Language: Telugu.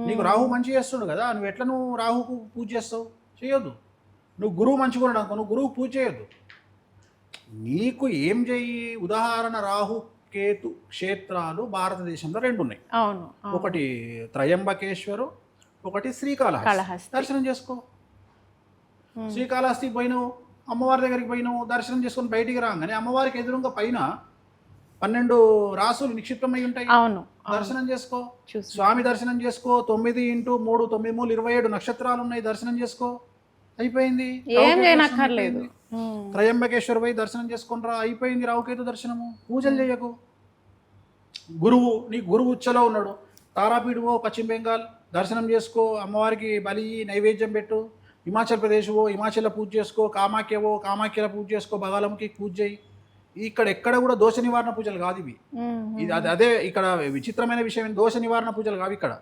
నీకు రాహు మంచి చేస్తుండు కదా, నువ్వు ఎట్లా నువ్వు రాహుకు పూజ చేస్తావు? చేయొద్దు. నువ్వు గురువు మంచిగా ఉన్నాడు అనుకో, నువ్వు గురువుకు పూజ చేయొద్దు. నీకు ఏం చెయ్యి, ఉదాహరణ రాహు కేతు క్షేత్రాలు భారతదేశంలో 2 ఉన్నాయి. అవును. ఒకటి త్రయంబకేశ్వరు, ఒకటి శ్రీకాళహస్తి. దర్శనం చేసుకో. శ్రీకాళహస్తికి పోయినావు, అమ్మవారి దగ్గరికి పోయినావు, దర్శనం చేసుకొని బయటికి రాగానే అమ్మవారికి ఎదురుగా పైన 12 రాసులు నిక్షిప్తమై ఉంటాయి. అవును. దర్శనం చేసుకో. స్వామి దర్శనం చేసుకో. 9x3 9 3 27 నక్షత్రాలు ఉన్నాయి, దర్శనం చేసుకో. అయిపోయింది. ఏం చేయనక్కర్లేదు. త్రయంబకేశ్వర పోయి దర్శనం చేసుకొని రా, అయిపోయింది రావుకేతు దర్శనము. పూజలు చేయకు. గురువు, నీ గురువు ఉచ్చలో ఉన్నాడు, తారాపీఠ పో, పశ్చిమ బెంగాల్ దర్శనం చేసుకో, అమ్మవారికి బలి నైవేద్యం పెట్టు. హిమాచల్ ప్రదేశ్ పో, హిమాచల్లో పూజ చేసుకో. కామాఖ్య పో, కామాఖ్యలో పూజ చేసుకో. బగాలముఖి పూజ చేయి. ఇక్కడ ఎక్కడ కూడా దోష నివారణ పూజలు కాదు ఇవి. ఇది అదే ఇక్కడ విచిత్రమైన విషయం, దోష నివారణ పూజలు కావు ఇక్కడ.